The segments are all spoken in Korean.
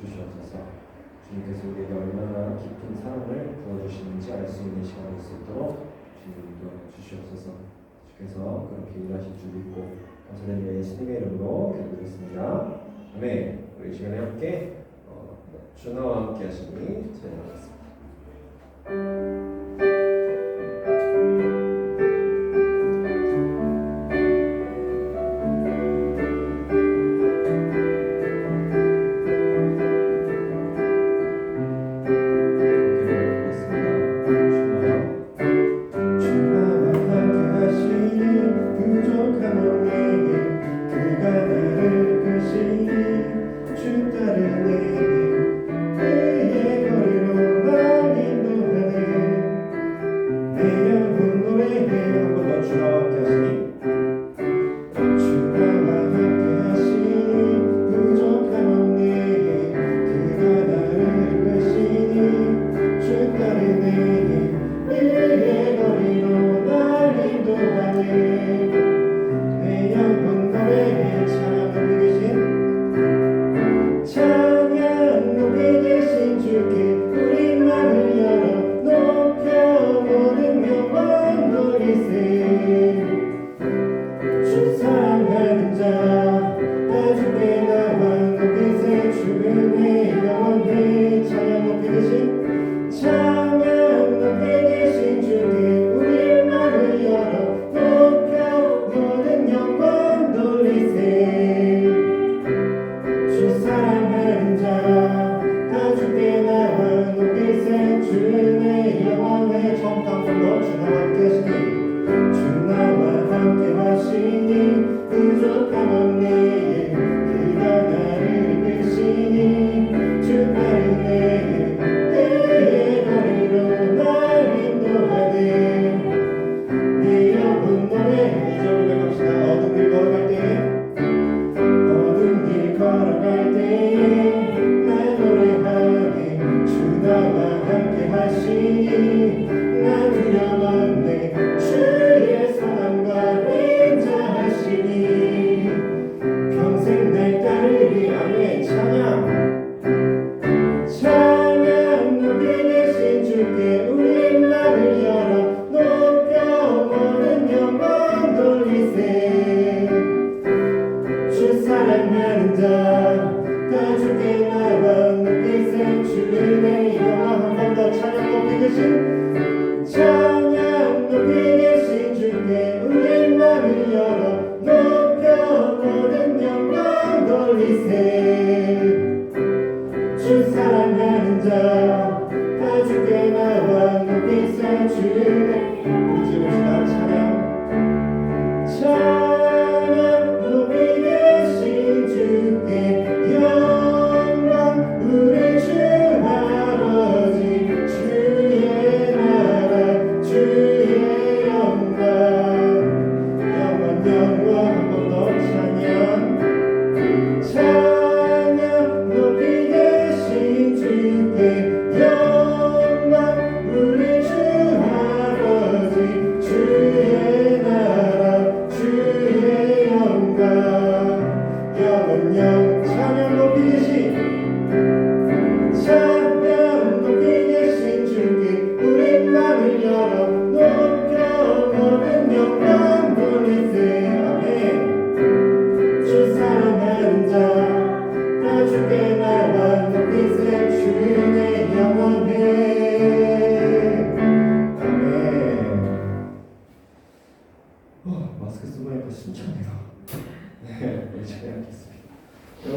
주시옵소서. 주님께서 우리에게 얼마나 깊은 사랑을 부어주시는지 알 수 있는 시간이 수 있도록 주님도 주시옵소서. 주께서 그렇게 일하실 줄 믿고 감사드리며 예수님의 이름으로 기도드리겠습니다. 아멘. 우리 시간에 함께 준하와 함께 하시니 진행하겠습니다.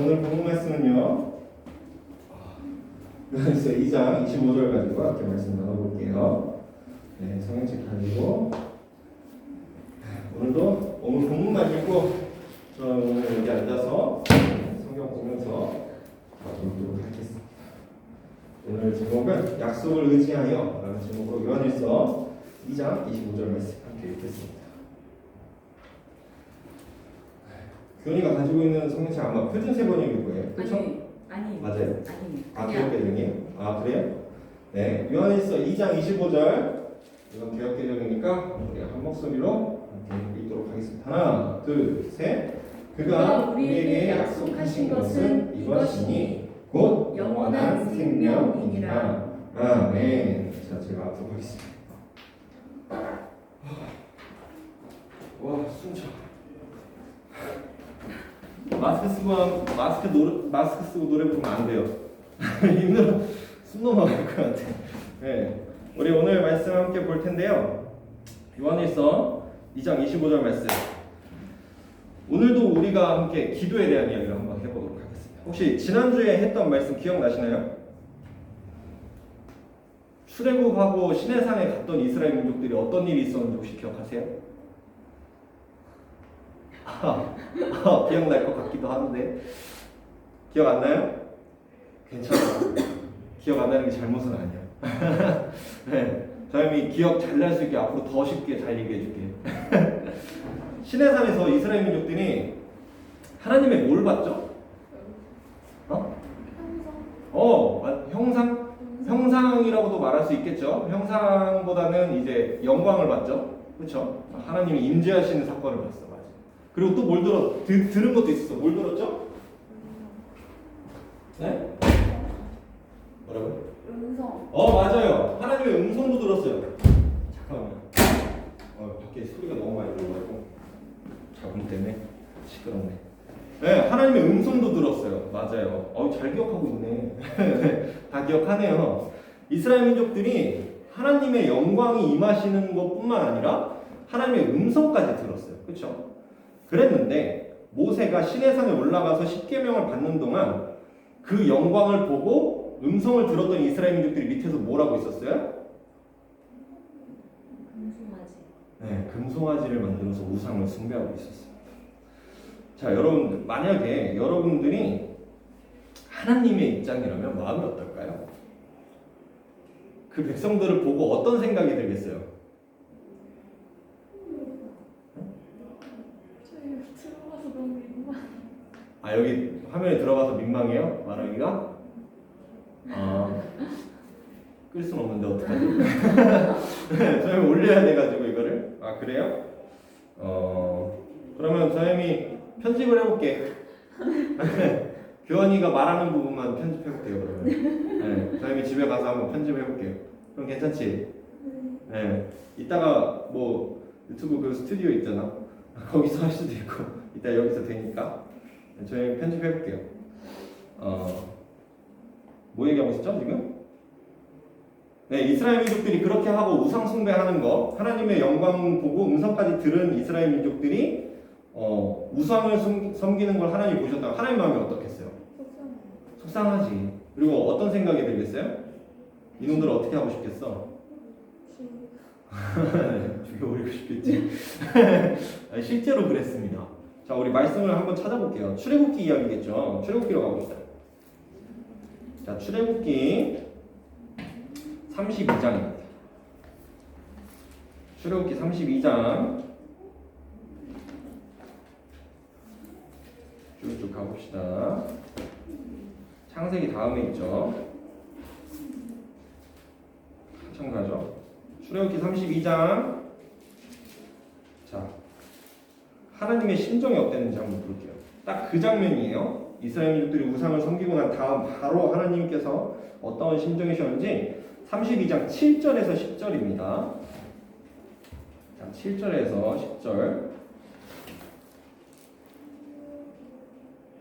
오늘 본문 말씀은요, 요한일서 2장 25절 가지고 함께 말씀 나눠볼게요. 네, 성경책 가지고 오늘도 오늘 본문만 읽고 저 오늘 여기 앉아서 성경 보면서 읽도록 하겠습니다. 오늘 제목은 약속을 의지하여 라는 제목으로 요한일서 2장 25절 말씀 함께 읽겠습니다. 교훈이가 가지고 있는 성경책 아마 표준 세번역일 거예요. 그렇죠? 아니. 맞아요. 아니. 개혁개정이에요? 그래요? 네. 요한일서 2장 25절. 이건 개혁개정이니까 우리 한 목소리로 함께 읽도록 하겠습니다. 하나, 둘, 셋. 그가 우리에게 약속하신 것은 이것이니 곧 영원한 생명이니라. 아멘. 자, 제가 앞서 보겠습니다. 와, 숨차. 마스크 쓰고 노래 부르면 안 돼요. 힘들어. 숨 넘어갈 것 같아. 네, 우리 오늘 말씀 함께 볼 텐데요. 요한일서 2장 25절 말씀. 오늘도 우리가 함께 기도에 대한 이야기를 한번 해보도록 하겠습니다. 혹시 지난주에 했던 말씀 기억나시나요? 출애굽하고 시내산에 갔던 이스라엘 민족들이 어떤 일이 있었는지 혹시 기억하세요? 기억날 것 같기도 하는데 기억 안 나요? 괜찮아. 기억 안 나는 게 잘못은 아니야. 네, 다음이 기억 잘 날 수 있게 앞으로 더 쉽게 잘 얘기해 줄게. 시내산에서 이스라엘 민족들이 하나님의 뭘 봤죠? 형상? 형상이라고도 말할 수 있겠죠. 형상보다는 이제 영광을 봤죠. 그렇죠? 하나님이 임재하시는 사건을 봤어. 맞아. 그리고 또 뭘 들은 것도 있었어. 뭘 들었죠? 네? 뭐라고요? 음성. 맞아요. 하나님의 음성도 들었어요. 잠깐만요. 밖에 소리가 너무 많이 들어가지고 잡음 때문에 시끄럽네. 네, 하나님의 음성도 들었어요. 맞아요. 잘 기억하고 있네. 다 기억하네요. 이스라엘 민족들이 하나님의 영광이 임하시는 것뿐만 아니라 하나님의 음성까지 들었어요. 그렇죠? 그랬는데 모세가 시내산에 올라가서 십계명을 받는 동안 그 영광을 보고 음성을 들었던 이스라엘 민족들이 밑에서 뭘 하고 있었어요? 금송아지. 네, 금송아지를 만들어서 우상을 숭배하고 있었습니다. 자, 여러분들, 만약에 여러분들이 하나님의 입장이라면 마음이 어떨까요? 그 백성들을 보고 어떤 생각이 들겠어요? 저희 들어가서 너무 민망해. 여기 화면에 들어가서 민망해요? 말하기가? 끌 수는 없는데 어떡하지? 저희 올려야 돼가지고 이거를. 그래요? 그러면 저희 편집을 해볼게. 교환이가 말하는 부분만 편집해볼게요. 그러면 저희 집에 가서 한번 편집해볼게요. 그럼 괜찮지? 네. 이따가 뭐 유튜브 그 스튜디오 있잖아. 거기서 할 수도 있고 이따 여기서 되니까 저희 편집해볼게요. 뭐 얘기하고 있었죠 지금? 네, 이스라엘 민족들이 그렇게 하고 우상 숭배하는 거, 하나님의 영광 보고 음성까지 들은 이스라엘 민족들이 우상을 섬기는 걸 하나님이 보셨다가 하나님 마음이 어떻겠어요? 속상하지. 그리고 어떤 생각이 들겠어요? 이놈들 어떻게 하고 싶겠어? 죽여버리고 싶겠지. 실제로 그랬습니다. 자, 우리 말씀을 한번 찾아볼게요. 출애굽기 이야기겠죠. 출애굽기로 가봅시다. 자, 출애굽기 32장입니다. 출애굽기 32장 쭉쭉 가봅시다. 창세기 다음에 있죠. 한참 가죠. 출애굽기 32장. 자, 하나님의 심정이 어땠는지 한번 볼게요. 딱 그 장면이에요. 이스라엘 민족들이 우상을 섬기고 난 다음 바로 하나님께서 어떤 심정이셨는지 32장 7절에서 10절입니다. 자, 7절에서 10절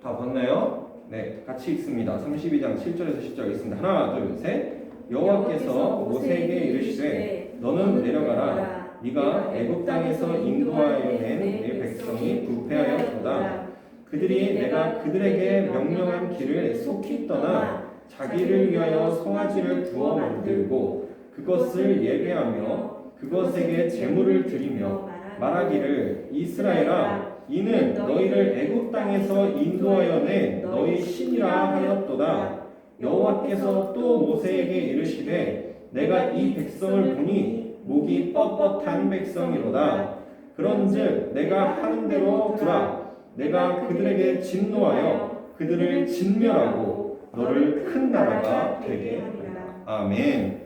다 봤나요? 네, 같이 읽습니다. 32장 7절에서 10절 읽습니다. 하나, 둘, 셋. 여호와께서 모세에게 이르시되 너는 내려가라. 네가 애굽 땅에서 인도하여 낸 내 백성이 부패하였도다. 그들이 내가 그들에게 명령한 길을 속히 떠나 자기를 위하여 송아지를 두어 만들고 그것을 예배하며 그것에게 제물을 드리며 말하기를 이스라엘아 이는 너희를 애굽 땅에서 인도하여 낸 너희 신이라 하였도다. 여호와께서 또 모세에게 이르시되 내가 이 백성을 보니 목이 뻣뻣한 백성이로다. 그런즉 내가 하는 대로 두라. 내가 그들에게 진노하여 그들을 진멸하고 너를 큰 나라가 되게 하리라. 아멘.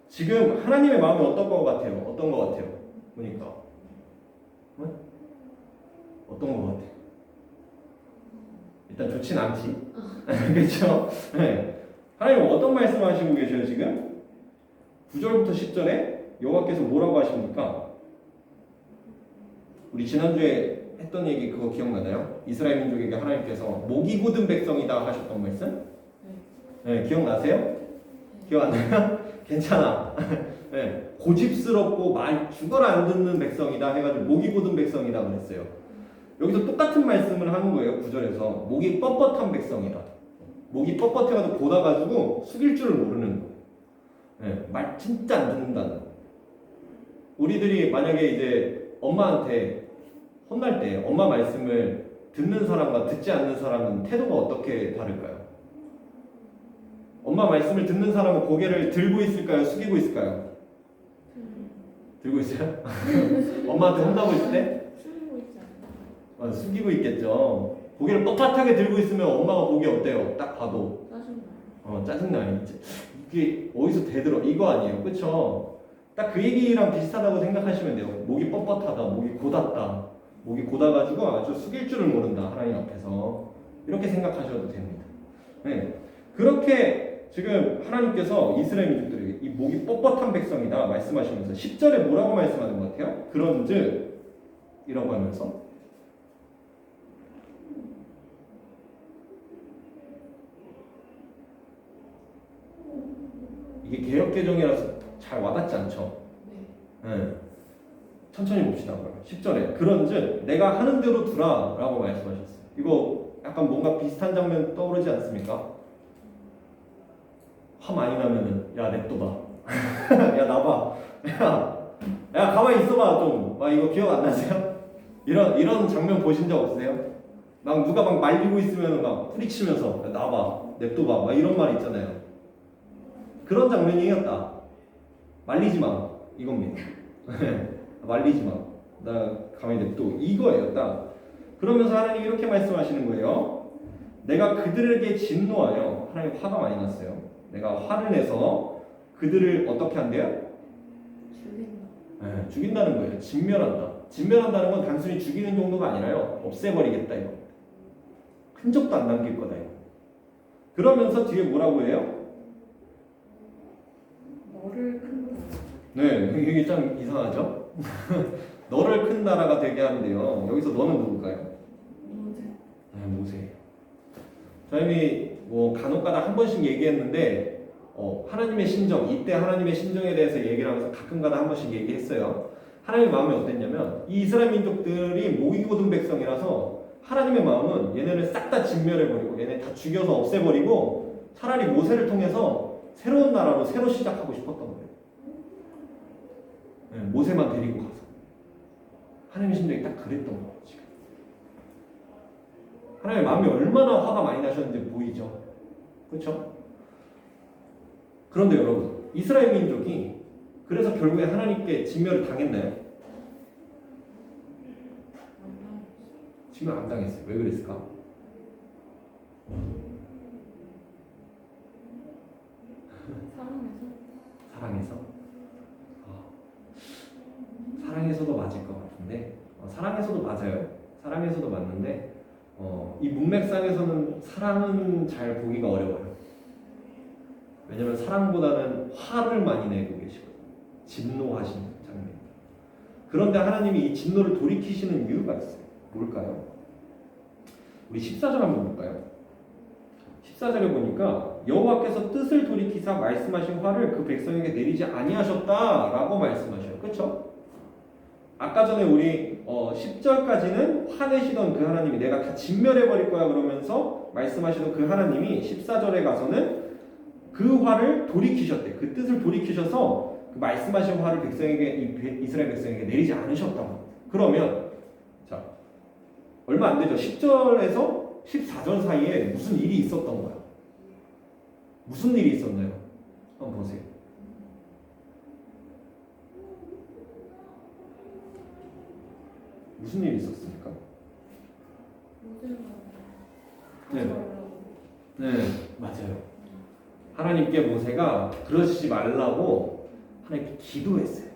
지금 하나님의 마음이 어떤 것 같아요? 어떤 것 같아요? 보니까 어떤 것 같아요? 일단 좋진 않지. 그렇죠? 네. 하나님 어떤 말씀을 하시고 계셔요 지금? 9절부터 10절에 여호와께서 뭐라고 하십니까? 우리 지난주에 했던 얘기 그거 기억나나요? 이스라엘 민족에게 하나님께서 목이 곧은 백성이다 하셨던 말씀? 네, 기억나세요? 기억 안 나요? 괜찮아. 네, 고집스럽고 말 죽어라 안 듣는 백성이다 해가지고 목이 곧은 백성이다 그랬어요. 여기서 똑같은 말씀을 하는 거예요. 9절에서 목이 뻣뻣한 백성이다. 목이 뻣뻣해가지고 고다가지고 숙일 줄을 모르는 거. 네, 말 진짜 안 듣는다는. 우리들이 만약에 이제 엄마한테 혼날 때 엄마 말씀을 듣는 사람과 듣지 않는 사람은 태도가 어떻게 다를까요? 엄마 말씀을 듣는 사람은 고개를 들고 있을까요? 숙이고 있을까요? 들고 있어요? 엄마한테 혼나고 있을 때? 숨고 있지 않나? 숙이고 있겠죠. 고개를 뻣뻣하게 들고 있으면 엄마가 보기 어때요? 딱 봐도 짜증나. 짜증나. 이게 어디서 대들어? 이거 아니에요, 그렇죠? 딱 그 얘기랑 비슷하다고 생각하시면 돼요. 목이 뻣뻣하다, 목이 곧았다, 목이 곧아가지고 아주 숙일 줄을 모른다 하나님 앞에서 이렇게 생각하셔도 됩니다. 네, 그렇게 지금 하나님께서 이스라엘 민족들에게 이 목이 뻣뻣한 백성이다 말씀하시면서 10절에 뭐라고 말씀하는 것 같아요? 그런즉 이라고 하면서 이게 개역개정이라서 잘 와닿지 않죠? 네. 천천히 봅시다. 10절에 그런즉 내가 하는 대로 두라 라고 말씀하셨어요. 이거 약간 뭔가 비슷한 장면 떠오르지 않습니까? 화 많이 나면은 야 냅둬봐. 야 나봐. 야 가만히 있어봐 좀. 막 이거 기억 안 나세요? 이런 장면 보신 적 없으세요? 막 누가 막 말리고 있으면 막 뿌리치면서 야, 나봐 냅둬봐 막 이런 말 있잖아요. 그런 장면이었다. 말리지 마 이겁니다. 말리지 마. 나 가만히 냅둬 이거예요. 딱. 그러면서 하나님 이렇게 말씀하시는 거예요. 내가 그들에게 진노하여 하나님 화가 많이 났어요. 내가 화를 내서 그들을 어떻게 한대요? 죽인다. 죽인다는 거예요. 진멸한다. 진멸한다는 건 단순히 죽이는 정도가 아니라요. 없애버리겠다 이거. 흔적도 안 남길 거다 이거. 그러면서 뒤에 뭐라고 해요? 너를 큰다. 네, 이게 참 이상하죠? 너를 큰 나라가 되게 하는데요. 여기서 너는 누굴까요? 모세. 네, 모세예요. 저희이 뭐 간혹가다 한 번씩 얘기했는데 하나님의 심정, 이때 하나님의 심정에 대해서 얘기를 하면서 가끔가다 한 번씩 얘기했어요. 하나님의 마음이 어땠냐면 이 이스라엘 민족들이 목이 곧은 백성이라서 하나님의 마음은 얘네를 싹 다 진멸해버리고 얘네 다 죽여서 없애버리고 차라리 모세를 통해서 새로운 나라로 새로 시작하고 싶었던 거예요. 네, 모세만 데리고 가서 하나님의 심정이 딱 그랬던 거예요. 지금 하나님의 마음이 얼마나 화가 많이 나셨는지 보이죠? 그렇죠? 그런데 여러분 이스라엘 민족이 그래서 결국에 하나님께 진멸을 당했나요? 진멸 안 당했어요. 왜 그랬을까? 사랑해서? 사랑해서도 맞을 것 같은데 사랑해서도 맞아요. 사랑해서도 맞는데 이 문맥상에서는 사랑은 잘 보기가 어려워요. 왜냐면 사랑보다는 화를 많이 내고 계시거든요. 진노하시는 장면입니다. 그런데 하나님이 이 진노를 돌이키시는 이유가 있어요. 뭘까요? 우리 14절 한번 볼까요? 14절에 보니까 여호와께서 뜻을 돌이키사 말씀하신 화를 그 백성에게 내리지 아니하셨다라고 말씀하셔요. 그렇죠? 아까 전에 우리 10절까지는 화내시던 그 하나님이 내가 다 진멸해버릴 거야 그러면서 말씀하시던 그 하나님이 14절에 가서는 그 화를 돌이키셨대. 그 뜻을 돌이키셔서 그 말씀하신 화를 백성에게 이스라엘 백성에게 내리지 않으셨다고. 그러면 자 얼마 안 되죠. 10절에서 14절 사이에 무슨 일이 있었던 거야? 무슨 일이 있었나요? 한번 보세요. 무슨 일이 있었습니까? 네, 맞아요. 하나님께 모세가 그러시지 말라고 하나님께 기도했어요.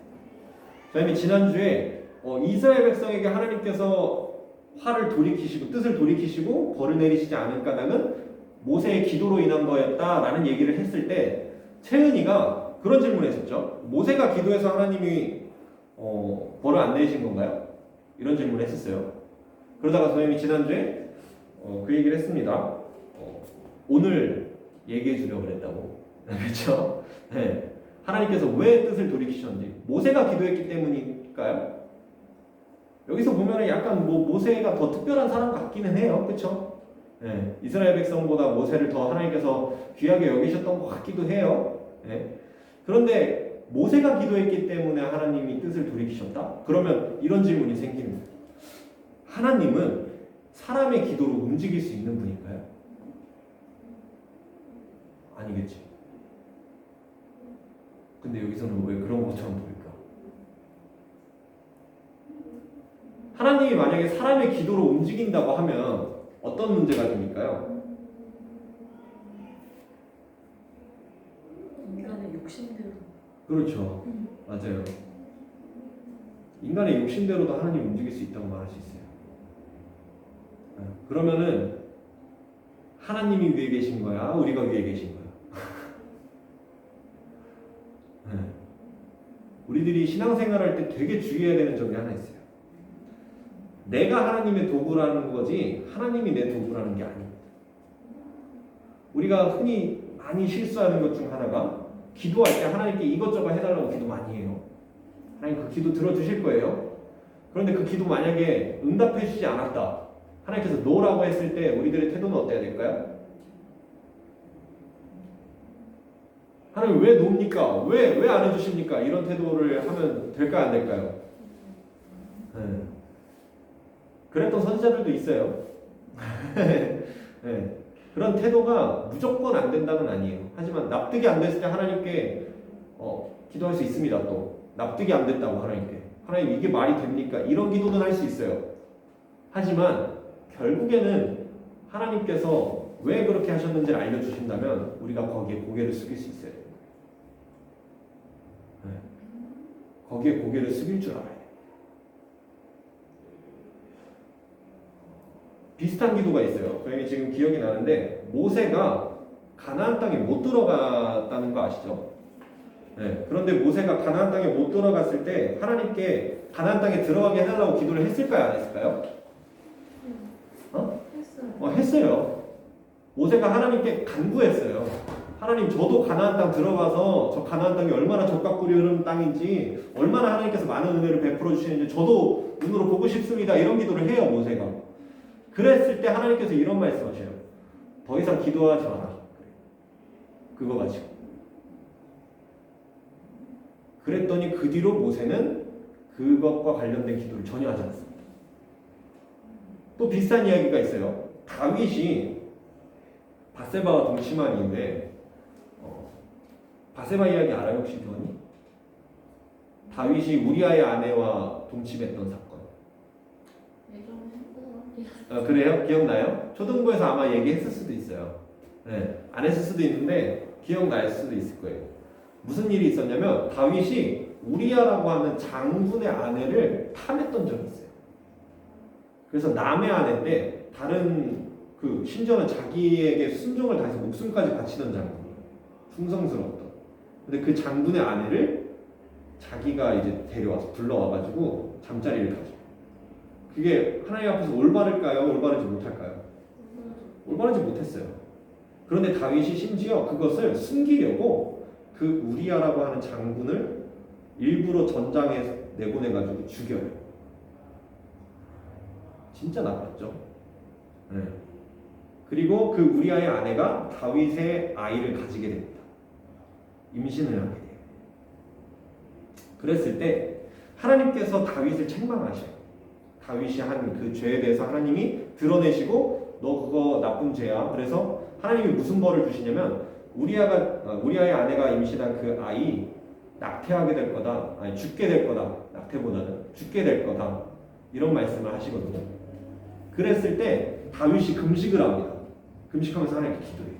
저희는 지난주에 이스라엘 백성에게 하나님께서 화를 돌이키시고 뜻을 돌이키시고 벌을 내리시지 않을 까닭은 모세의 기도로 인한 거였다라는 얘기를 했을 때 채은이가 그런 질문을 했었죠. 모세가 기도해서 하나님이 벌을 안 내리신 건가요? 이런 질문을 했었어요. 그러다가 선생님이 지난주에 그 얘기를 했습니다. 오늘 얘기해 주려고 그랬다고. 그렇죠? 네. 하나님께서 왜 뜻을 돌이키셨는지 모세가 기도했기 때문일까요? 여기서 보면은 약간 모세가 더 특별한 사람 같기는 해요. 그렇죠? 네. 이스라엘 백성보다 모세를 더 하나님께서 귀하게 여기셨던 것 같기도 해요. 네. 그런데 모세가 기도했기 때문에 하나님이 뜻을 돌이키셨다? 그러면 이런 질문이 생깁니다. 하나님은 사람의 기도로 움직일 수 있는 분일까요? 아니겠지. 근데 여기서는 왜 그런 것처럼 보일까? 하나님이 만약에 사람의 기도로 움직인다고 하면 어떤 문제가 생길까요? 인간의 욕심대로. 그렇죠. 맞아요. 인간의 욕심대로도 하나님 움직일 수 있다고 말할 수 있어요. 그러면은 하나님이 위에 계신 거야? 우리가 위에 계신 거야? 우리들이 신앙생활할 때 되게 주의해야 되는 점이 하나 있어요. 내가 하나님의 도구라는 거지 하나님이 내 도구라는 게 아닙니다. 우리가 흔히 많이 실수하는 것 중 하나가 기도할 때 하나님께 이것저것 해달라고 기도 많이 해요. 하나님 그 기도 들어주실 거예요. 그런데 그 기도 만약에 응답해 주지 않았다. 하나님께서 노라고 했을 때 우리들의 태도는 어때야 될까요? 하나님 왜 노입니까? 왜 안 해주십니까? 이런 태도를 하면 될까요? 안 될까요? 네. 그랬던 선지자들도 있어요. 네. 그런 태도가 무조건 안 된다는 아니에요. 하지만 납득이 안 됐을 때 하나님께 기도할 수 있습니다. 또 납득이 안 됐다고 하나님께 하나님 이게 말이 됩니까? 이런 기도는 할 수 있어요. 하지만 결국에는 하나님께서 왜 그렇게 하셨는지를 알려주신다면 우리가 거기에 고개를 숙일 수 있어요. 네. 거기에 고개를 숙일 줄 알아요. 비슷한 기도가 있어요. 저희 지금 기억이 나는데 모세가 가나안 땅에 못 들어갔다는 거 아시죠? 네. 그런데 모세가 가나안 땅에 못 들어갔을 때 하나님께 가나안 땅에 들어가게 해달라고 기도를 했을까요? 안 했을까요? 했어요. 했어요. 모세가 하나님께 간구했어요. 하나님 저도 가나안 땅 들어가서 저 가나안 땅이 얼마나 젖과 꿀이 흐르는 땅인지 얼마나 하나님께서 많은 은혜를 베풀어 주시는지 저도 눈으로 보고 싶습니다. 이런 기도를 해요. 모세가. 그랬을 때 하나님께서 이런 말씀하셔요. 더 이상 기도하지 마라. 그거 가지고. 그랬더니 그 뒤로 모세는 그것과 관련된 기도를 전혀 하지 않았습니다. 또 비슷한 이야기가 있어요. 다윗이 바세바와 동침한 이후에 바세바 이야기 알아요? 혹시 교원이? 다윗이 우리아의 아내와 동침했던 사건. 그래요? 기억나요? 초등부에서 아마 얘기했을 수도 있어요. 네, 안 했을 수도 있는데 기억날 수도 있을 거예요. 무슨 일이 있었냐면 다윗이 우리아라고 하는 장군의 아내를 탐했던 적이 있어요. 그래서 남의 아내인데 다른 심지어는 자기에게 순종을 다해서 목숨까지 바치던 장군이에요. 충성스러웠던. 근데 그 장군의 아내를 자기가 이제 데려와서 불러와가지고 잠자리를 가져. 그게 하나님 앞에서 올바를까요? 올바르지 못할까요? 올바르지 못했어요. 그런데 다윗이 심지어 그것을 숨기려고 그 우리아라고 하는 장군을 일부러 전장에 내보내가지고 죽여요. 진짜 나빴죠. 네. 그리고 그 우리아의 아내가 다윗의 아이를 가지게 됩니다. 임신을 하게 돼요. 그랬을 때 하나님께서 다윗을 책망하셔요. 다윗이 한 그 죄에 대해서 하나님이 드러내시고 너 그거 나쁜 죄야. 그래서 하나님이 무슨 벌을 주시냐면 우리아의 아내가 임신한 그 아이 낙태하게 될 거다. 아니 죽게 될 거다. 낙태보다는 죽게 될 거다. 이런 말씀을 하시거든요. 그랬을 때 다윗이 금식을 합니다. 금식하면서 하나님께 기도해요.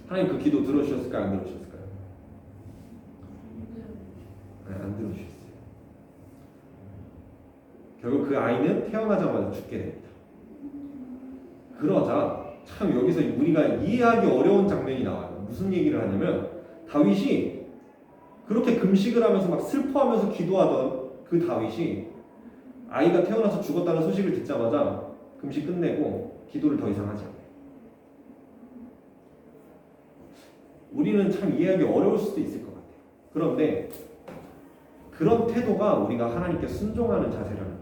하나님 그 기도 들어주셨을까요? 안 들어주셨을까요? 네, 안 들어주셨어요. 결국 그 아이는 태어나자마자 죽게 됩니다. 그러자 참 여기서 우리가 이해하기 어려운 장면이 나와요. 무슨 얘기를 하냐면 다윗이 그렇게 금식을 하면서 막 슬퍼하면서 기도하던 그 다윗이 아이가 태어나서 죽었다는 소식을 듣자마자 금식 끝내고 기도를 더 이상 하지 않아요. 우리는 참 이해하기 어려울 수도 있을 것 같아요. 그런데 그런 태도가 우리가 하나님께 순종하는 자세라는 거예요.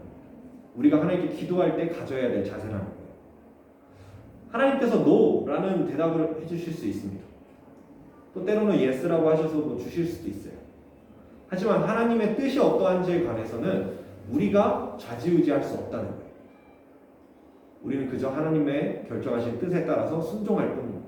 우리가 하나님께 기도할 때 가져야 될 자세라는 거예요. 하나님께서 no라는 대답을 해주실 수 있습니다. 또 때로는 yes라고 하셔서 뭐 주실 수도 있어요. 하지만 하나님의 뜻이 어떠한지에 관해서는 우리가 좌지우지할 수 없다는 거예요. 우리는 그저 하나님의 결정하신 뜻에 따라서 순종할 뿐입니다.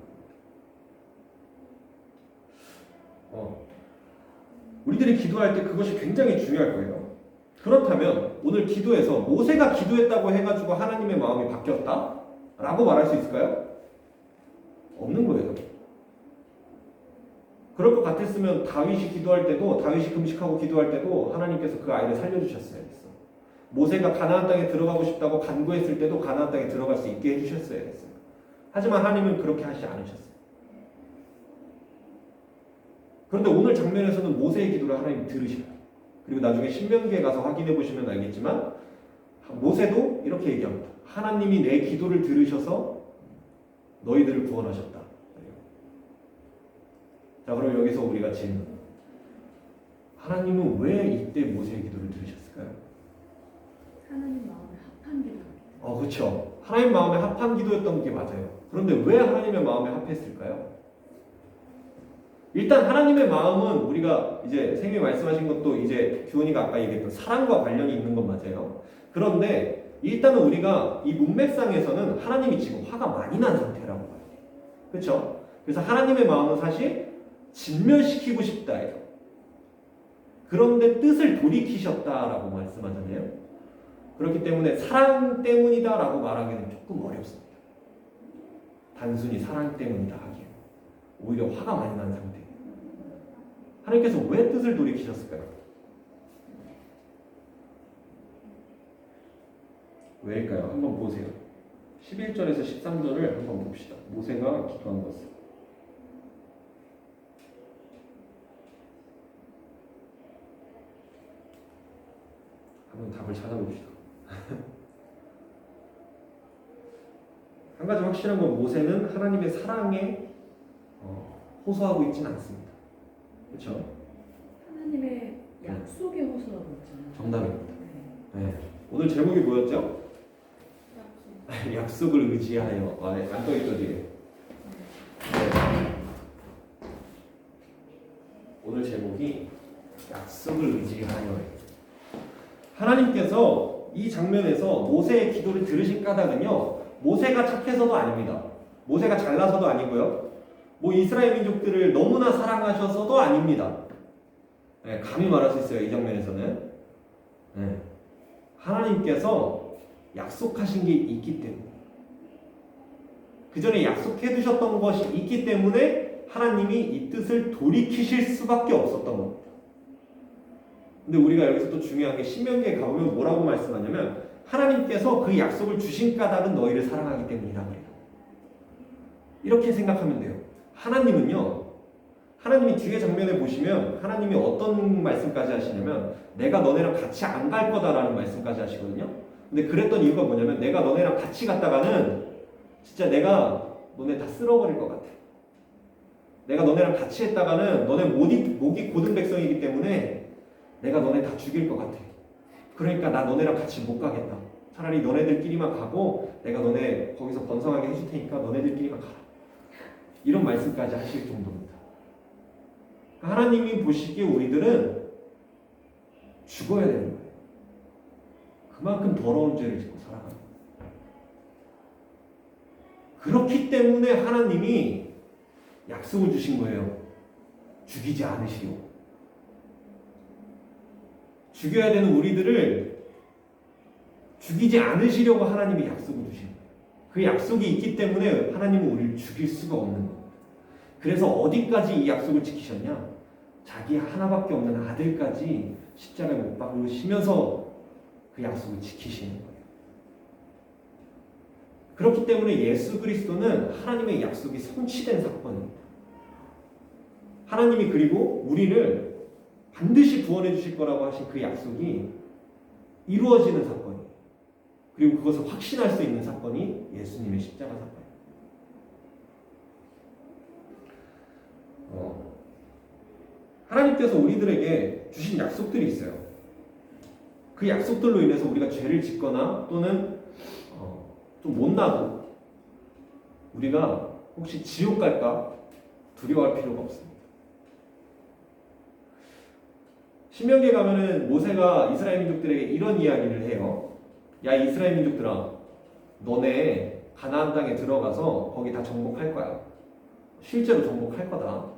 우리들이 기도할 때 그것이 굉장히 중요할 거예요. 그렇다면 오늘 기도에서 모세가 기도했다고 해가지고 하나님의 마음이 바뀌었다? 라고 말할 수 있을까요? 없는 거예요. 그럴 것 같았으면 다윗이 기도할 때도, 다윗이 금식하고 기도할 때도 하나님께서 그 아이를 살려주셨어야 했어. 모세가 가나안 땅에 들어가고 싶다고 간구했을 때도 가나안 땅에 들어갈 수 있게 해주셨어야 했어요. 하지만 하나님은 그렇게 하시지 않으셨어요. 그런데 오늘 장면에서는 모세의 기도를 하나님이 들으셔요. 그리고 나중에 신명기에 가서 확인해 보시면 알겠지만 모세도 이렇게 얘기합니다. 하나님이 내 기도를 들으셔서 너희들을 구원하셨다. 자, 그럼 여기서 우리가 질문. 하나님은 왜 이때 모세의 기도를 들으셨을까요? 하나님 마음에 합한 기도. 그렇죠. 하나님 마음에 합한 기도였던 게 맞아요. 그런데 왜 하나님의 마음에 합했을까요? 일단 하나님의 마음은 우리가 이제 생명이 말씀하신 것도 이제 규원이가 아까 얘기했던 사랑과 관련이 있는 건 맞아요. 그런데 일단은 우리가 이 문맥상에서는 하나님이 지금 화가 많이 난 상태라고 봐요. 그렇죠? 그래서 하나님의 마음은 사실 진멸시키고 싶다예요. 그런데 뜻을 돌이키셨다라고 말씀하잖아요. 그렇기 때문에 사랑 때문이다라고 말하기는 조금 어렵습니다. 단순히 사랑 때문이다 하기에는 오히려 화가 많이 난 상태. 하나님께서 왜 뜻을 돌이키셨을까요? 왜일까요? 한번 보세요. 11절에서 13절을 한번 봅시다. 모세가 기도한 것을. 한번 답을 찾아봅시다. 한 가지 확실한 건 모세는 하나님의 사랑에 호소하고 있지는 않습니다. 그렇죠? 하나님의 약속에 호소하고 있잖아요. 정답입니다. 네. 네. 오늘 제목이 뭐였죠? 약속. 약속을 의지하여. 안 떠있죠 뒤에. 네. 오늘 제목이 약속을 의지하여. 하나님께서 이 장면에서 모세의 기도를 들으신 까닭은요, 모세가 착해서도 아닙니다. 모세가 잘나서도 아니고요, 뭐 이스라엘 민족들을 너무나 사랑하셔서도 아닙니다. 네, 감히 말할 수 있어요. 이 장면에서는 네. 하나님께서 약속하신 게 있기 때문에, 그 전에 약속해 두셨던 것이 있기 때문에 하나님이 이 뜻을 돌이키실 수밖에 없었던 겁니다. 근데 우리가 여기서 또 중요한 게 신명기에 가보면 뭐라고 말씀하냐면 하나님께서 그 약속을 주신 까닭은 너희를 사랑하기 때문이라고 해요. 이렇게 생각하면 돼요. 하나님은요, 하나님이 뒤에 장면에 보시면 하나님이 어떤 말씀까지 하시냐면 내가 너네랑 같이 안 갈 거다라는 말씀까지 하시거든요. 근데 그랬던 이유가 뭐냐면 내가 너네랑 같이 갔다가는 진짜 내가 너네 다 쓸어버릴 것 같아. 내가 너네랑 같이 했다가는 너네 목이 고든 백성이기 때문에 내가 너네 다 죽일 것 같아. 그러니까 나 너네랑 같이 못 가겠다. 차라리 너네들끼리만 가고 내가 너네 거기서 번성하게 해줄 테니까 너네들끼리만 가라. 이런 말씀까지 하실 정도입니다. 그러니까 하나님이 보시기에 우리들은 죽어야 되는 거예요. 그만큼 더러운 죄를 짓고 살아가는 거예요. 그렇기 때문에 하나님이 약속을 주신 거예요. 죽이지 않으시려고. 죽여야 되는 우리들을 죽이지 않으시려고 하나님이 약속을 주신 거예요. 그 약속이 있기 때문에 하나님은 우리를 죽일 수가 없는 겁니다. 그래서 어디까지 이 약속을 지키셨냐? 자기 하나밖에 없는 아들까지 십자가에 못 박으시면서 그 약속을 지키시는 거예요. 그렇기 때문에 예수 그리스도는 하나님의 약속이 성취된 사건입니다. 하나님이 그리고 우리를 반드시 구원해 주실 거라고 하신 그 약속이 이루어지는 사건이에요. 그리고 그것을 확신할 수 있는 사건이 예수님의 십자가 사건이에요. 하나님께서 우리들에게 주신 약속들이 있어요. 그 약속들로 인해서 우리가 죄를 짓거나 또는 좀 못나도 우리가 혹시 지옥 갈까 두려워할 필요가 없습니다. 신명기에 가면은 모세가 이스라엘 민족들에게 이런 이야기를 해요. 야, 이스라엘 민족들아, 너네 가나안 땅에 들어가서 거기 다 정복할 거야. 실제로 정복할 거다.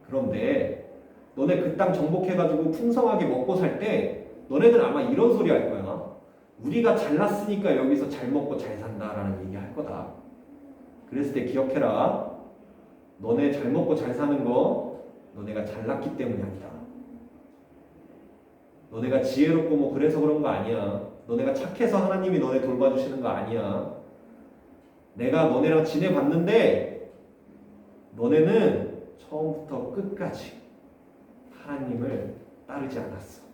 그런데 너네 그 땅 정복해가지고 풍성하게 먹고 살 때 너네들 아마 이런 소리 할 거야. 우리가 잘났으니까 여기서 잘 먹고 잘 산다라는 얘기 할 거다. 그랬을 때 기억해라. 너네 잘 먹고 잘 사는 거 너네가 잘났기 때문이 아니다. 너네가 지혜롭고 뭐 그래서 그런 거 아니야. 너네가 착해서 하나님이 너네 돌봐주시는 거 아니야. 내가 너네랑 지내봤는데 너네는 처음부터 끝까지 하나님을 따르지 않았어.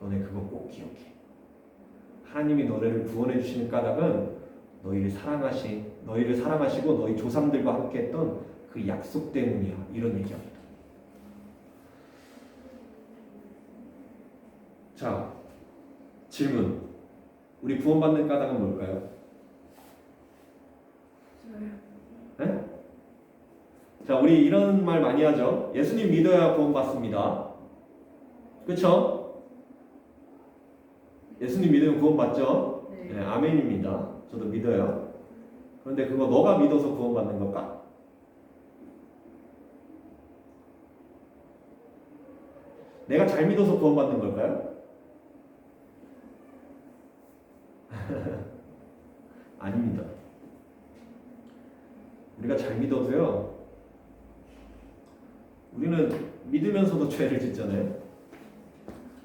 너네 그거 꼭 기억해. 하나님이 너네를 구원해 주시는 까닭은 너희를 사랑하시고 너희 조상들과 함께 했던 그 약속 때문이야. 이런 얘기합니다. 자, 질문. 우리 구원받는 까닭은 뭘까요? 네? 자, 우리 이런 말 많이 하죠. 예수님 믿어야 구원받습니다. 그쵸? 예수님 믿으면 구원받죠? 네. 네, 아멘입니다. 저도 믿어요. 그런데 그거 너가 믿어서 구원받는 걸까? 내가 잘 믿어서 구원받는 걸까요? 아닙니다. 우리가 잘 믿어도요, 우리는 믿으면서도 죄를 짓잖아요.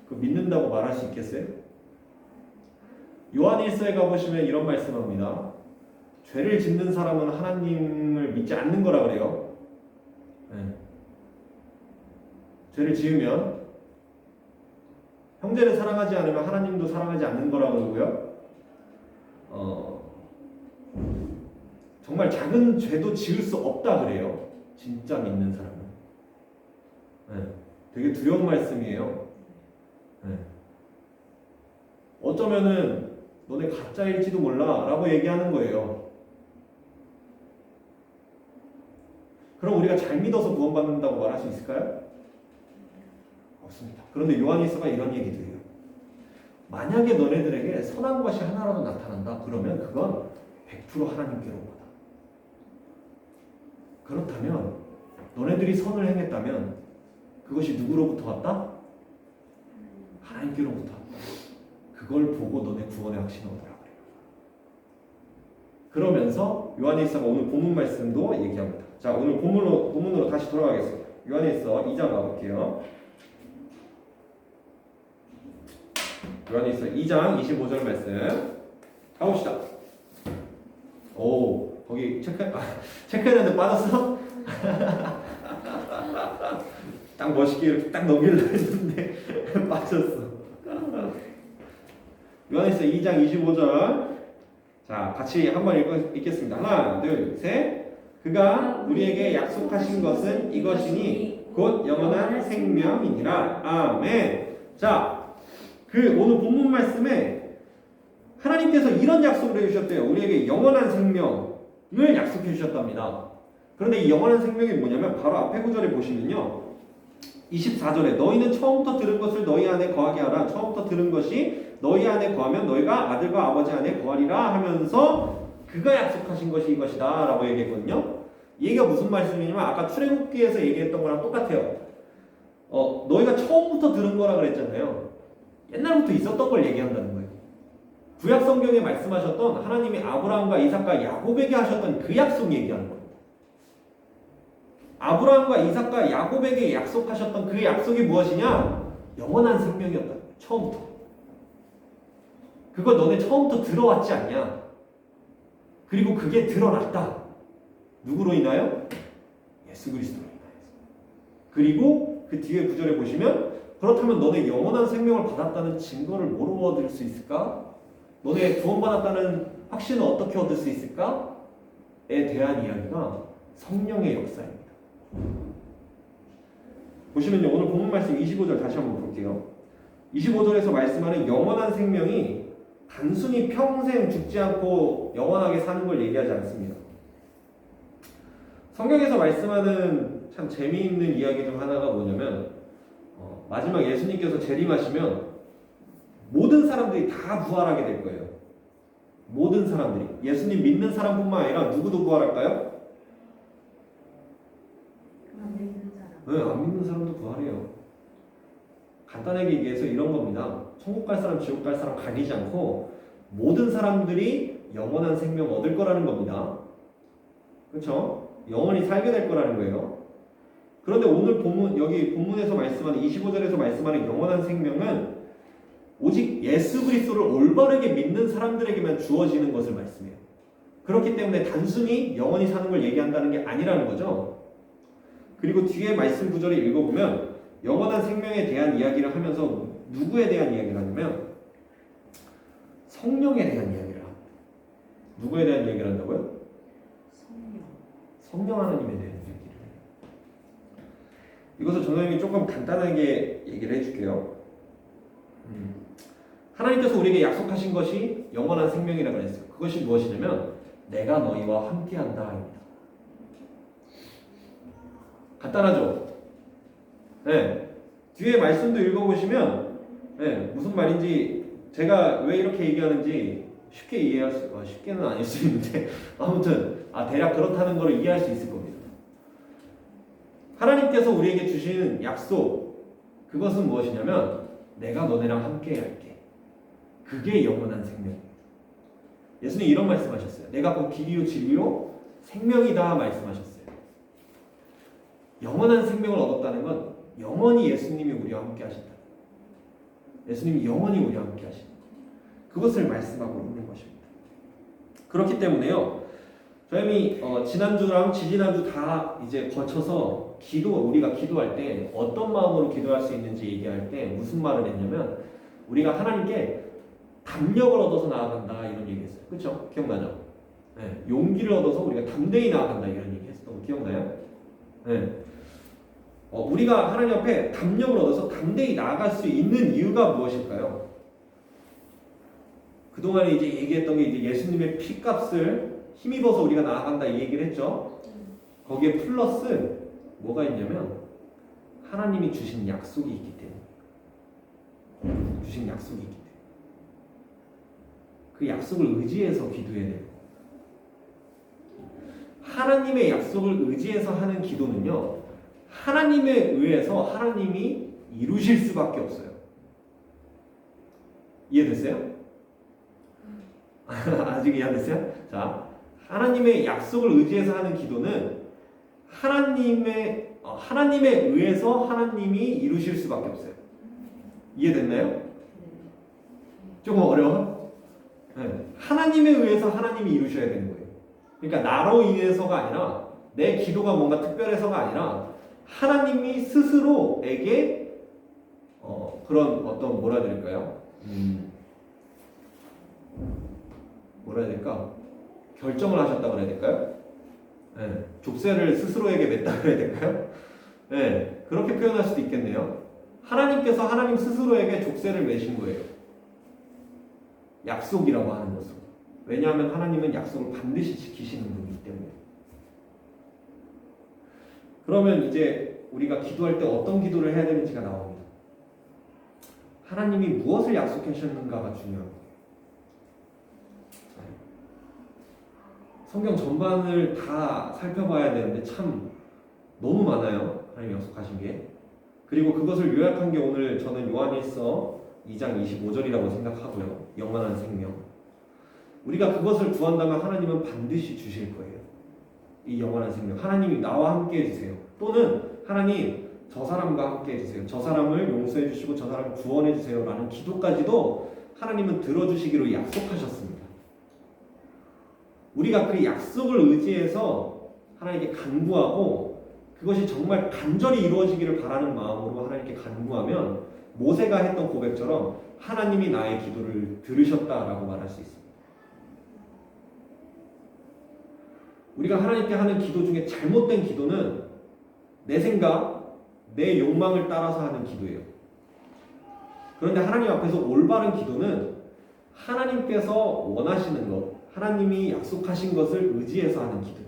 그 믿는다고 말할 수 있겠어요? 요한일서에 가보시면 이런 말씀합니다. 죄를 짓는 사람은 하나님을 믿지 않는 거라 그래요. 네. 죄를 지으면 형제를 사랑하지 않으면 하나님도 사랑하지 않는 거라 그러고요. 정말 작은 죄도 지을 수 없다 그래요. 진짜 믿는 사람은. 네. 되게 두려운 말씀이에요. 네. 어쩌면은 너네 가짜일지도 몰라 라고 얘기하는 거예요. 그럼 우리가 잘 믿어서 구원받는다고 말할 수 있을까요? 없습니다. 그런데 요한일서가 이런 얘기도 해요. 만약에 너네들에게 선한 것이 하나라도 나타난다. 그러면 그건 100% 하나님께로 온 거다. 그렇다면 너네들이 선을 행했다면 그것이 누구로부터 왔다? 하나님께로부터 왔다. 그걸 보고 너네 구원의 확신을 얻으라 그래요. 그러면서 요한일서가 오늘 본문 말씀도 얘기합니다. 자, 오늘 본문으로 다시 돌아가겠습니다. 요한일서 2장 가볼게요. 요한일서 2장 25절 말씀 가봅시다. 오, 거기 체크했는데 빠졌어? 딱 멋있게 이렇게 딱 넘기려고 했는데 빠졌어. 요한일서 2장 25절. 자, 같이 한번 읽겠습니다. 하나, 둘, 셋. 그가 우리에게 약속하신 것은 이것이니 곧 영원한 생명이니라. 아멘. 자, 그 오늘 본문 말씀에 하나님께서 이런 약속을 해주셨대요. 우리에게 영원한 생명을 약속해 주셨답니다. 그런데 이 영원한 생명이 뭐냐면 바로 앞에 구절에 보시면요. 24절에 너희는 처음부터 들은 것을 너희 안에 거하게 하라. 처음부터 들은 것이 너희 안에 거하면 너희가 아들과 아버지 안에 거하리라 하면서 그가 약속하신 것이 이것이다 라고 얘기했거든요. 이 얘기가 무슨 말씀이냐면 아까 출애굽기에서 얘기했던 거랑 똑같아요. 너희가 처음부터 들은 거라 그랬잖아요. 옛날부터 있었던 걸 얘기한다는 거예요. 구약 성경에 말씀하셨던 하나님이 아브라함과 이삭과 야곱에게 하셨던 그 약속 얘기하는 거예요. 아브라함과 이삭과 야곱에게 약속하셨던 그 약속이 무엇이냐? 영원한 생명이었다. 처음부터. 그거 너네 처음부터 들어왔지 않냐? 그리고 그게 드러났다. 누구로 인하여? 예수 그리스도로 인하여서. 그리고 그 뒤에 구절에 보시면 그렇다면 너네 영원한 생명을 받았다는 증거를 뭐로 얻을 수 있을까? 너네 구원받았다는 확신을 어떻게 얻을 수 있을까? 에 대한 이야기가 성령의 역사입니다. 보시면요, 오늘 본문 말씀 25절 다시 한번 볼게요. 25절에서 말씀하는 영원한 생명이 단순히 평생 죽지 않고 영원하게 사는 걸 얘기하지 않습니다. 성경에서 말씀하는 참 재미있는 이야기 중 하나가 뭐냐면 마지막 예수님께서 재림하시면 모든 사람들이 다 부활하게 될 거예요. 모든 사람들이. 예수님 믿는 사람뿐만 아니라 누구도 부활할까요? 안 믿는 사람. 네, 안 믿는 사람도 부활해요. 간단하게 얘기해서 이런 겁니다. 천국 갈 사람, 지옥 갈 사람 가리지 않고 모든 사람들이 영원한 생명 얻을 거라는 겁니다. 그렇죠? 영원히 살게 될 거라는 거예요. 그런데 오늘 본문, 여기 본문에서 말씀하는 25절에서 말씀하는 영원한 생명은 오직 예수 그리스도를 올바르게 믿는 사람들에게만 주어지는 것을 말씀해요. 그렇기 때문에 단순히 영원히 사는 걸 얘기한다는 게 아니라는 거죠. 그리고 뒤에 말씀 구절을 읽어보면 영원한 생명에 대한 이야기를 하면서 누구에 대한 이야기를 하냐면 성령에 대한 이야기를 합니다. 누구에 대한 이야기를 한다고요? 성령 하나님에 대한 이야기를 해요. 이것을 전도님이 조금 간단하게 얘기를 해줄게요. 하나님께서 우리에게 약속하신 것이 영원한 생명이라고 했어요. 그것이 무엇이냐면 내가 너희와 함께한다. 간단하죠? 네. 뒤에 말씀도 읽어보시면 무슨 말인지 제가 왜 이렇게 얘기하는지 쉽게 이해할 수, 쉽게는 아닐 수 있는데 아무튼 대략 그렇다는 것을 이해할 수 있을 겁니다. 하나님께서 우리에게 주시는 약속, 그것은 무엇이냐면 내가 너네랑 함께 할게. 그게 영원한 생명입니다. 예수님 이런 말씀하셨어요. 내가 곧 길이요 진리요 생명이다 말씀하셨어요. 영원한 생명을 얻었다는 건 영원히 예수님이 우리와 함께 하신다. 예수님이 영원히 우리와 함께 하신다. 그것을 말씀하고 있는 것입니다. 그렇기 때문에요. 저희 지난주랑 지지난주 다 이제 거쳐서 우리가 기도할 때 어떤 마음으로 기도할 수 있는지 얘기할 때 무슨 말을 했냐면 우리가 하나님께 담력을 얻어서 나아간다 이런 얘기했어요. 그렇죠? 기억나죠? 네. 용기를 얻어서 우리가 담대히 나아간다 이런 얘기했었던 거 기억나요? 네. 우리가 하나님 앞에 담력을 얻어서 담대히 나아갈 수 있는 이유가 무엇일까요? 그동안에 이제 얘기했던 게 이제 예수님의 피값을 힘입어서 우리가 나아간다 이 얘기를 했죠. 거기에 플러스 뭐가 있냐면 하나님이 주신 약속이 있기 때문에. 주신 약속이 있기 때문에. 그 약속을 의지해서 기도해야 돼요. 하나님의 약속을 의지해서 하는 기도는요. 하나님에 의해서 하나님이 이루실 수밖에 없어요. 이해됐어요? 아직 이해 안 됐어요? 자, 하나님의 약속을 의지해서 하는 기도는 하나님에 의해서 하나님이 이루실 수밖에 없어요. 이해됐나요? 조금 어려워? 네. 하나님에 의해서 하나님이 이루셔야 되는 거예요. 그러니까 나로 인해서가 아니라 내 기도가 뭔가 특별해서가 아니라 하나님이 스스로에게 그런 어떤 뭐라 해야 될까요? 뭐라 해야 될까? 결정을 하셨다고 해야 될까요? 네. 족쇄를 스스로에게 맸다고 해야 될까요? 네. 그렇게 표현할 수도 있겠네요. 하나님께서 하나님 스스로에게 족쇄를 매신 거예요. 약속이라고 하는 것은. 왜냐하면 하나님은 약속을 반드시 지키시는 분이기 때문에. 그러면 이제 우리가 기도할 때 어떤 기도를 해야 되는지가 나옵니다. 하나님이 무엇을 약속하셨는가가 중요합니다. 성경 전반을 다 살펴봐야 되는데 참 너무 많아요. 하나님 약속하신 게. 그리고 그것을 요약한 게 오늘 저는 요한일서 2장 25절이라고 생각하고요. 영원한 생명. 우리가 그것을 구한다면 하나님은 반드시 주실 거예요. 이 영원한 생명. 하나님이 나와 함께 해주세요. 또는 하나님 저 사람과 함께 해주세요. 저 사람을 용서해 주시고 저 사람을 구원해 주세요. 라는 기도까지도 하나님은 들어주시기로 약속하셨습니다. 우리가 그 약속을 의지해서 하나님께 간구하고 그것이 정말 간절히 이루어지기를 바라는 마음으로 하나님께 간구하면 모세가 했던 고백처럼 하나님이 나의 기도를 들으셨다라고 말할 수 있습니다. 우리가 하나님께 하는 기도 중에 잘못된 기도는 내 생각, 내 욕망을 따라서 하는 기도예요. 그런데 하나님 앞에서 올바른 기도는 하나님께서 원하시는 것, 하나님이 약속하신 것을 의지해서 하는 기도입니다.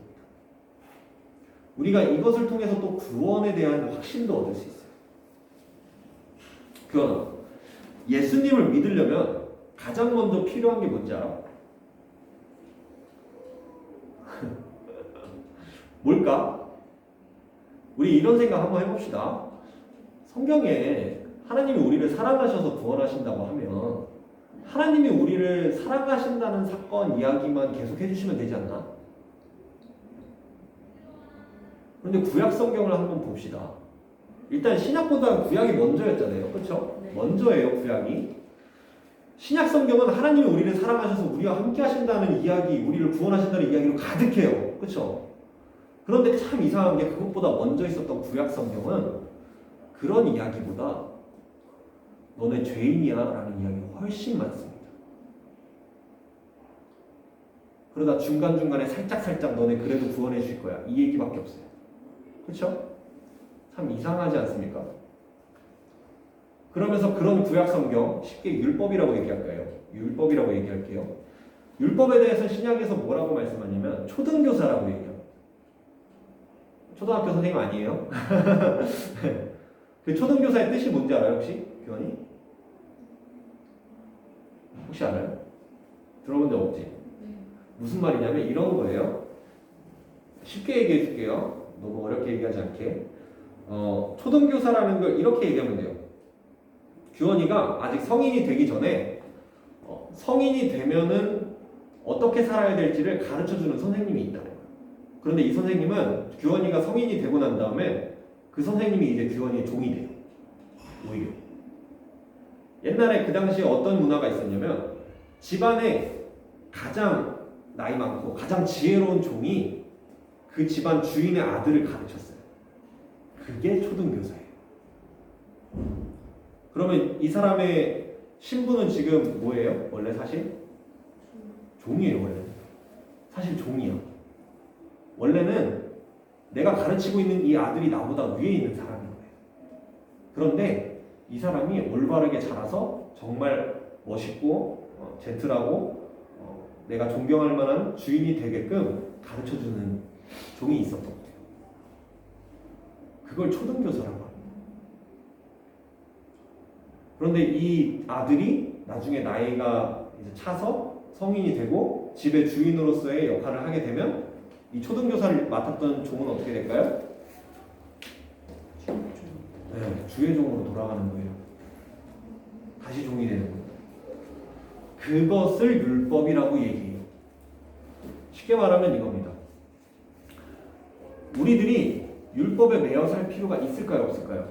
우리가 이것을 통해서 또 구원에 대한 확신도 얻을 수 있어요. 그건 예수님을 믿으려면 가장 먼저 필요한 게 뭔지 알아? 뭘까? 우리 이런 생각 한번 해봅시다. 성경에 하나님이 우리를 사랑하셔서 구원하신다고 하면 하나님이 우리를 사랑하신다는 사건 이야기만 계속 해주시면 되지 않나? 그런데 구약 성경을 한번 봅시다. 일단 신약보다 구약이 먼저였잖아요. 그렇죠? 네. 먼저예요, 구약이. 신약 성경은 하나님이 우리를 사랑하셔서 우리와 함께 하신다는 이야기, 우리를 구원하신다는 이야기로 가득해요. 그렇죠? 그런데 참 이상한 게 그것보다 먼저 있었던 구약 성경은 그런 이야기보다 너네 죄인이야 라는 이야기가 훨씬 많습니다. 그러다 중간중간에 살짝살짝 너네 그래도 구원해 줄 거야 이 얘기밖에 없어요. 그렇죠? 참 이상하지 않습니까? 그러면서 그런 구약 성경 쉽게 율법이라고 얘기할까요? 율법이라고 얘기할게요. 율법에 대해서 신약에서 뭐라고 말씀하냐면 초등교사라고 얘기해요. 초등학교 선생님 아니에요? 그 초등교사의 뜻이 뭔지 알아요 혹시? 교원이? 혹시 알아요? 들어본 적 없지? 네. 무슨 말이냐면 이런 거예요. 쉽게 얘기해 줄게요. 너무 어렵게 얘기하지 않게. 초등교사라는 걸 이렇게 얘기하면 돼요. 규원이가 아직 성인이 되기 전에 성인이 되면은 어떻게 살아야 될지를 가르쳐주는 선생님이 있다는 거예요. 그런데 이 선생님은 규원이가 성인이 되고 난 다음에 그 선생님이 이제 규원이의 종이 돼요. 오히려. 옛날에 그 당시에 어떤 문화가 있었냐면 집안에 가장 나이 많고 가장 지혜로운 종이 그 집안 주인의 아들을 가르쳤어요. 그게 초등교사예요. 그러면 이 사람의 신분은 지금 뭐예요? 원래 사실? 종이에요. 원래 사실 종이야. 원래는 내가 가르치고 있는 이 아들이 나보다 위에 있는 사람인 거예요. 그런데 이 사람이 올바르게 자라서 정말 멋있고 젠틀하고 내가 존경할 만한 주인이 되게끔 가르쳐주는 종이 있었던 거예요. 그걸 초등교사라고 합니다. 그런데 이 아들이 나중에 나이가 이제 차서 성인이 되고 집의 주인으로서의 역할을 하게 되면 이 초등교사를 맡았던 종은 어떻게 될까요? 네, 주의 종으로 돌아가는 거예요. 다시 종이 되는 거예요. 그것을 율법이라고 얘기해요. 쉽게 말하면 이겁니다. 우리들이 율법에 매여 살 필요가 있을까요? 없을까요?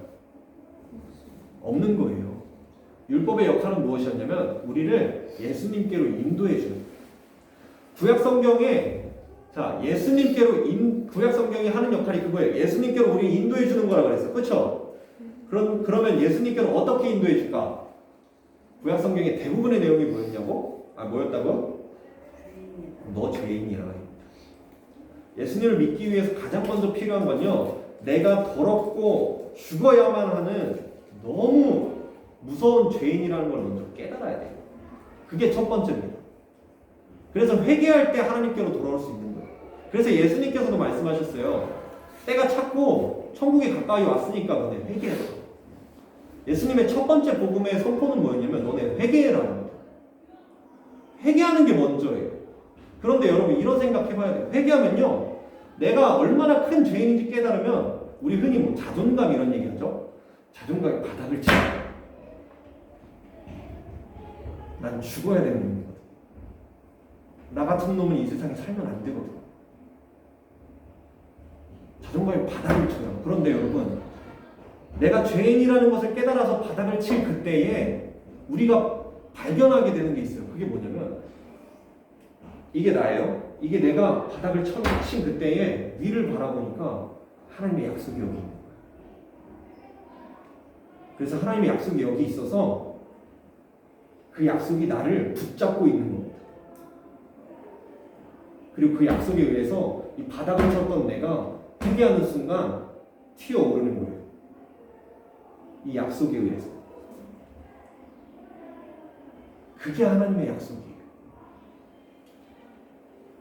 없는 거예요. 율법의 역할은 무엇이었냐면 우리를 예수님께로 인도해 주는 거예요. 구약 성경에 예수님께로 구약 성경이 하는 역할이 그거예요. 예수님께로 우리 인도해 주는 거라고 그랬어요. 그렇죠? 그러면 예수님께로 어떻게 인도해 줄까? 구약 성경의 대부분의 내용이 뭐였냐고? 뭐였다고? 너 죄인이야. 예수님을 믿기 위해서 가장 먼저 필요한 건요, 내가 더럽고 죽어야만 하는 너무 무서운 죄인이라는 걸 먼저 깨달아야 돼요. 그게 첫 번째입니다. 그래서 회개할 때 하나님께로 돌아올 수 있는 거예요. 그래서 예수님께서도 말씀하셨어요. 때가 찼고 천국이 가까이 왔으니까 너네 회개해라. 예수님의 첫 번째 복음의 선포는 뭐였냐면 너네 회개해라는 거예요. 회개하는 게 먼저예요. 그런데 여러분 이런 생각해봐야 돼요. 회개하면요, 내가 얼마나 큰 죄인인지 깨달으면 우리 흔히 뭐 자존감 이런 얘기하죠. 자존감이 바닥을 치고 난 죽어야 되는 놈이거든. 나 같은 놈은 이 세상에 살면 안 되거든. 자존감이 바닥을 쳐요. 그런데 여러분, 내가 죄인이라는 것을 깨달아서 바닥을 칠 그때에 우리가 발견하게 되는 게 있어요. 그게 뭐냐면 이게 나예요. 이게 내가 바닥을 처음 친 그때에 위를 바라보니까 하나님의 약속이 여기 있는 거예요. 그래서 하나님의 약속이 여기 있어서 그 약속이 나를 붙잡고 있는 겁니다. 그리고 그 약속에 의해서 이 바닥을 쳤던 내가 회개하는 순간 튀어오르는 거예요. 이 약속에 의해서. 그게 하나님의 약속이에요.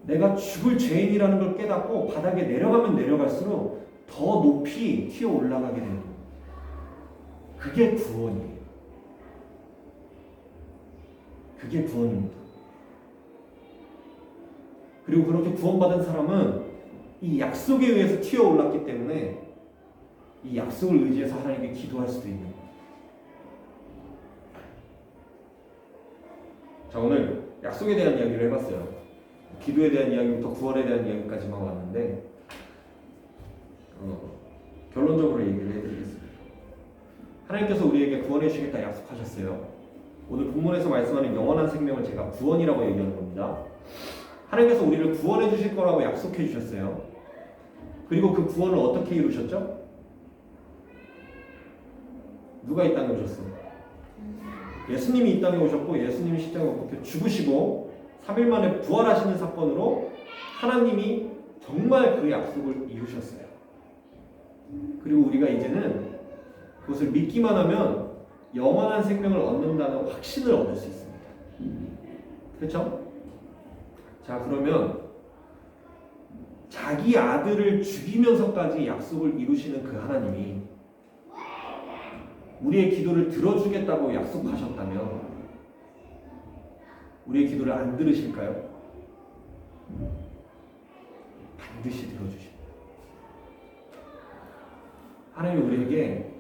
내가 죽을 죄인이라는 걸 깨닫고 바닥에 내려가면 내려갈수록 더 높이 튀어 올라가게 되는 거예요. 그게 구원이에요. 그게 구원입니다. 그리고 그렇게 구원받은 사람은 이 약속에 의해서 튀어 올랐기 때문에 이 약속을 의지해서 하나님께 기도할 수도 있는 거예요. 자, 오늘 약속에 대한 이야기를 해봤어요. 기도에 대한 이야기부터 구원에 대한 이야기까지만 왔는데 결론적으로 얘기를 해드리겠습니다. 하나님께서 우리에게 구원해 주시겠다 약속하셨어요. 오늘 본문에서 말씀하는 영원한 생명을 제가 구원이라고 얘기하는 겁니다. 하나님께서 우리를 구원해 주실 거라고 약속해 주셨어요. 그리고 그 구원을 어떻게 이루셨죠? 누가 이 땅에 오셨어요? 예수님이 이 땅에 오셨고 예수님이 십자가에 못 박혀 죽으시고 3일 만에 부활하시는 사건으로 하나님이 정말 그 약속을 이루셨어요. 그리고 우리가 이제는 그것을 믿기만 하면 영원한 생명을 얻는다는 확신을 얻을 수 있습니다. 그렇죠? 자, 그러면 자기 아들을 죽이면서까지 약속을 이루시는 그 하나님이 우리의 기도를 들어주겠다고 약속하셨다면 우리의 기도를 안 들으실까요? 반드시 들어주십니다. 하나님이 우리에게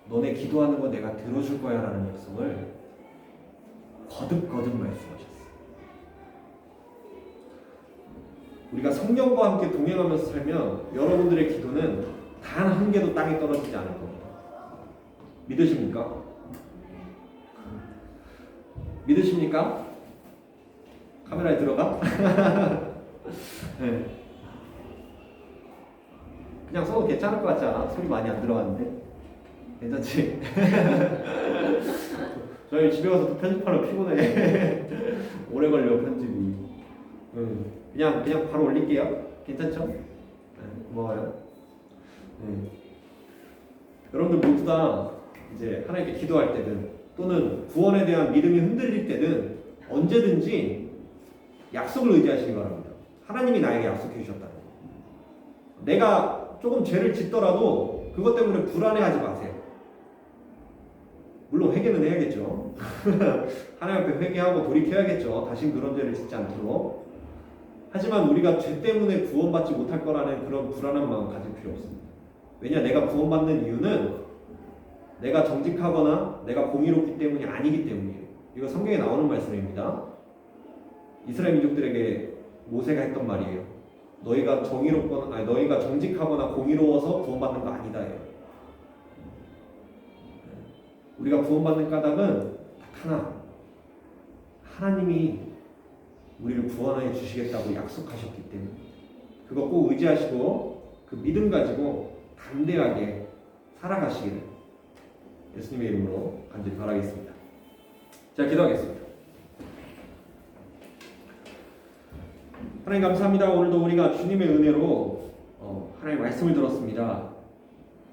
너네 기도하는 거 내가 들어줄 거야 라는 약속을 거듭거듭 말씀하셨어요. 우리가 성령과 함께 동행하면서 살면 여러분들의 기도는 단 한 개도 땅에 떨어지지 않을 겁니다. 믿으십니까? 믿으십니까? 카메라에 들어가? 네. 그냥 써도 괜찮을 것 같지 않아? 소리 많이 안 들어갔는데? 괜찮지? 저희 집에 가서 편집하러 피곤해. 오래 걸려 편집이. 그냥 바로 올릴게요. 괜찮죠? 네, 고마워요. 네. 여러분들 모두 다 이제 하나님께 기도할 때든 또는 구원에 대한 믿음이 흔들릴 때든 언제든지 약속을 의지하시기 바랍니다. 하나님이 나에게 약속해 주셨다. 내가 조금 죄를 짓더라도 그것 때문에 불안해하지 마세요. 물론 회개는 해야겠죠. 하나님 앞에 회개하고 돌이켜야겠죠. 다신 그런 죄를 짓지 않도록. 하지만 우리가 죄 때문에 구원받지 못할 거라는 그런 불안한 마음 가질 필요 없습니다. 왜냐, 내가 구원받는 이유는 내가 정직하거나 내가 공의롭기 때문이 아니기 때문이에요. 이거 성경에 나오는 말씀입니다. 이스라엘 민족들에게 모세가 했던 말이에요. 너희가 정의롭거나 아니 너희가 정직하거나 공의로워서 구원받는 거 아니다예요. 우리가 구원받는 까닭은 딱 하나. 하나님이 우리를 구원해 주시겠다고 약속하셨기 때문에 그거 꼭 의지하시고 그 믿음 가지고 담대하게 살아가시기를 예수님의 이름으로 간절히 바라겠습니다. 자, 기도하겠습니다. 하나님 감사합니다. 오늘도 우리가 주님의 은혜로 하나님 말씀을 들었습니다.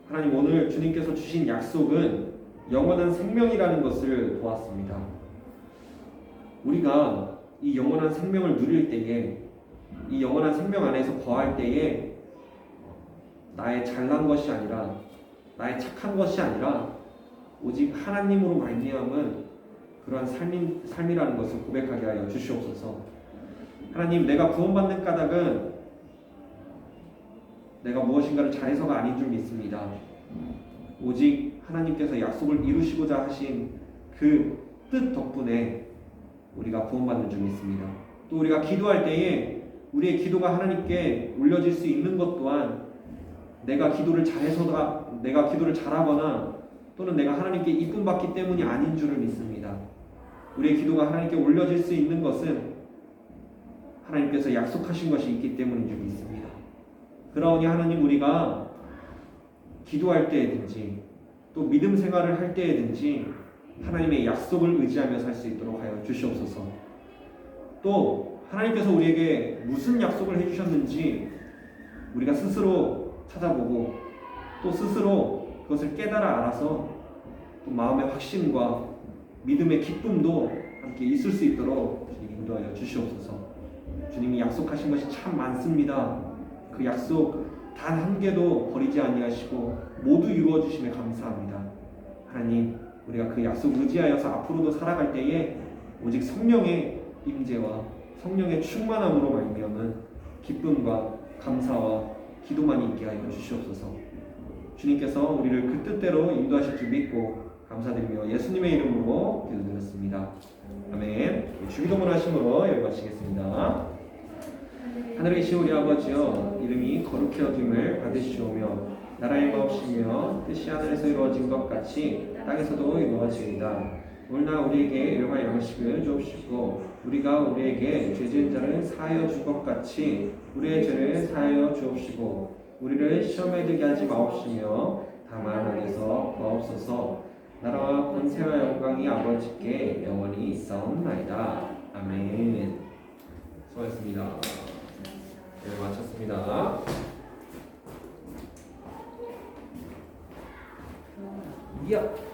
하나님, 오늘 주님께서 주신 약속은 영원한 생명이라는 것을 보았습니다. 우리가 이 영원한 생명을 누릴 때에 이 영원한 생명 안에서 거할 때에 나의 잘난 것이 아니라 나의 착한 것이 아니라 오직 하나님으로 말미암은 그러한 삶이라는 것을 고백하게 하여 주시옵소서. 하나님, 내가 구원받는 까닭은 내가 무엇인가를 잘해서가 아닌 줄 믿습니다. 오직 하나님께서 약속을 이루시고자 하신 그 뜻 덕분에 우리가 구원받는 줄 믿습니다. 또 우리가 기도할 때에 우리의 기도가 하나님께 올려질 수 있는 것 또한 내가 기도를 잘하거나 또는 내가 하나님께 이쁨 받기 때문이 아닌 줄을 믿습니다. 우리의 기도가 하나님께 올려질 수 있는 것은 하나님께서 약속하신 것이 있기 때문인 줄 믿습니다. 그러니 하나님, 우리가 기도할 때에든지 또 믿음 생활을 할 때에든지 하나님의 약속을 의지하며 살 수 있도록 하여 주시옵소서. 또 하나님께서 우리에게 무슨 약속을 해주셨는지 우리가 스스로 찾아보고 또 스스로 그것을 깨달아 알아서 또 마음의 확신과 믿음의 기쁨도 함께 있을 수 있도록 주님 인도하여 주시옵소서. 주님이 약속하신 것이 참 많습니다. 그 약속 단 한 개도 버리지 아니하시고 모두 이루어 주심에 감사합니다. 하나님, 우리가 그 약속 의지하여서 앞으로도 살아갈 때에 오직 성령의 임재와 성령의 충만함으로 말미암은 기쁨과 감사와 기도만 있게 하여 주시옵소서. 주님께서 우리를 그 뜻대로 인도하실 줄 믿고 감사드리며 예수님의 이름으로 기도드렸습니다. 아멘. 주기도문 하심으로 여기 마치겠습니다. 하늘에 계신 우리 아버지여, 이름이 거룩히 여김을 받으시오며 나라의 마옵시며 뜻이 하늘에서 이루어진 것 같이 땅에서도 이루어지이다. 오늘날 우리에게 일용할 양식을 주옵시고 우리가 우리에게 죄 지은 자를 사하여 준 것 같이 우리의 죄를 사하여 주옵시고 우리를 시험에 들게 하지 마옵시며 다만 악에서 구하옵소서. 나라와 권세와 영광이 아버지께 영원히 있사옵나이다. 아멘. 수고하셨습니다. 네, 마쳤습니다. 이야.